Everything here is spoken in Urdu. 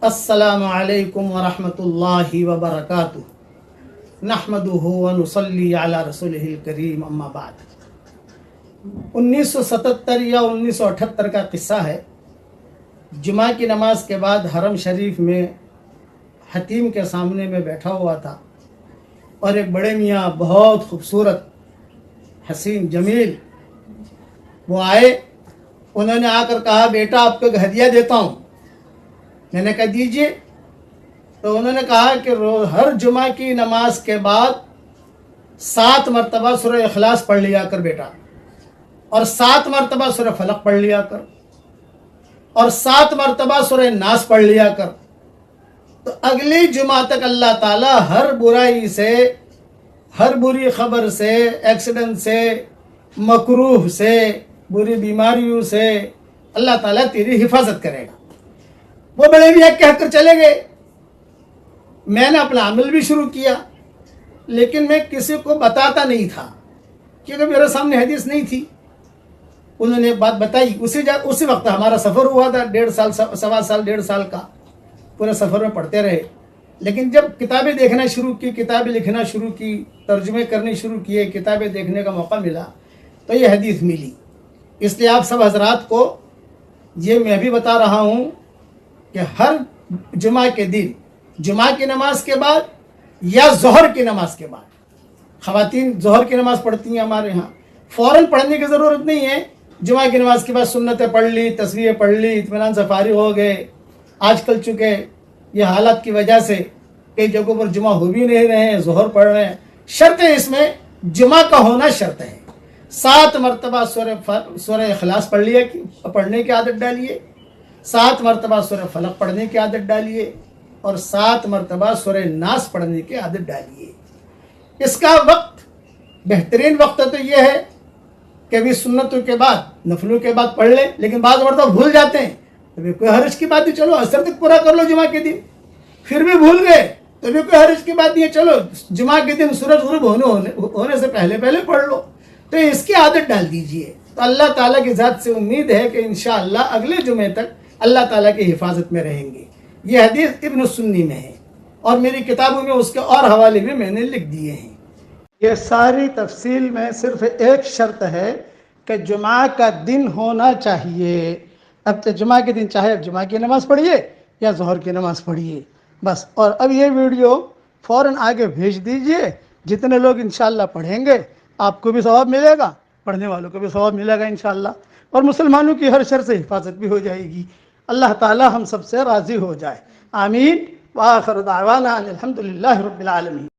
السلام علیکم ورحمۃ اللہ وبرکاتہ نحمدہ ونصلی علی رسولہ الکریم اما بعد 1977 یا 1978 کا قصہ ہے۔ جمعہ کی نماز کے بعد حرم شریف میں حتیم کے سامنے میں بیٹھا ہوا تھا اور ایک بڑے میاں بہت خوبصورت حسین جمیل وہ آئے۔ انہوں نے آ کر کہا بیٹا آپ کو ایک ہدیہ دیتا ہوں۔ میں نے کہا دیجئے۔ تو انہوں نے کہا کہ ہر جمعہ کی نماز کے بعد 7 مرتبہ سورہ اخلاص پڑھ لیا کر بیٹا، اور 7 مرتبہ سورہ فلق پڑھ لیا کر، اور 7 مرتبہ سورہ ناس پڑھ لیا کر۔ تو اگلی جمعہ تک اللہ تعالیٰ ہر برائی سے، ہر بری خبر سے، ایکسیڈنٹ سے، مکروہ سے، بری بیماریوں سے اللہ تعالیٰ تیری حفاظت کرے گا۔ وہ بڑے میاں کہہ کر چلے گئے۔ میں نے اپنا عمل بھی شروع کیا، لیکن میں کسی کو بتاتا نہیں تھا کیونکہ میرے سامنے حدیث نہیں تھی۔ انہوں نے بات بتائی، اسی وقت ہمارا سفر ہوا تھا 1.5 سال، 1.25 سال کا، پورے سفر میں پڑھتے رہے۔ لیکن جب کتابیں دیکھنا شروع کی، کتابیں لکھنا شروع کی، ترجمے کرنے شروع کیے، کتابیں دیکھنے کا موقع ملا تو یہ حدیث ملی۔ اس لیے آپ سب حضرات کو یہ میں بھی بتا رہا ہوں کہ ہر جمعہ کے دن، جمعہ کی نماز کے بعد یا ظہر کی نماز کے بعد، خواتین ظہر کی نماز پڑھتی ہیں ہمارے ہاں، فوراً پڑھنے کی ضرورت نہیں ہے۔ جمعہ کی نماز کے بعد سنتیں پڑھ لی، تسبیحیں پڑھ لی، اطمینان سے فارغ ہو گئے۔ آج کل چونکہ یہ حالات کی وجہ سے کئی جگہوں پر جمعہ ہو بھی نہیں رہے ہیں، ظہر پڑھ رہے ہیں۔ شرط ہے اس میں جمعہ کا ہونا شرط ہے۔ 7 مرتبہ سورہ اخلاص پڑھنے کی عادت ڈالیے، 7 مرتبہ سورہ فلق پڑھنے کی عادت ڈالیے، اور 7 مرتبہ سورہ ناس پڑھنے کی عادت ڈالیے۔ اس کا وقت، بہترین وقت تو یہ ہے کہ بھی سنتوں کے بعد، نفلوں کے بعد پڑھ لیں، لیکن بعض مرتبہ بھول جاتے ہیں تو بھی کوئی حرج کی بات نہیں، چلو عصر تک پورا کر لو جمعہ کے دن۔ پھر بھی بھول گئے تو بھی کوئی حرج کی بات نہیں ہے، چلو جمعہ کے دن سورج غروب ہونے سے پہلے پڑھ لو۔ تو اس کی عادت ڈال دیجئے، تو اللہ تعالیٰ کی ذات سے امید ہے کہ انشاءاللہ اگلے جمعے تک اللہ تعالیٰ کی حفاظت میں رہیں گے۔ یہ حدیث ابن السنی میں ہے، اور میری کتابوں میں اس کے اور حوالے بھی میں نے لکھ دیے ہیں۔ یہ ساری تفصیل میں صرف ایک شرط ہے کہ جمعہ کا دن ہونا چاہیے۔ اب تو جمعہ کے دن چاہے جمعہ کی نماز پڑھیے یا ظہر کی نماز پڑھیے بس۔ اور اب یہ ویڈیو فوراً آگے بھیج دیجئے، جتنے لوگ انشاءاللہ پڑھیں گے آپ کو بھی ثواب ملے گا، پڑھنے والوں کو بھی ثواب ملے گا انشاءاللہ، اور مسلمانوں کی ہر شر سے حفاظت بھی ہو جائے گی۔ اللہ تعالی ہم سب سے راضی ہو جائے، آمین۔ وآخر دعوانا ان الحمدللہ رب العالمین۔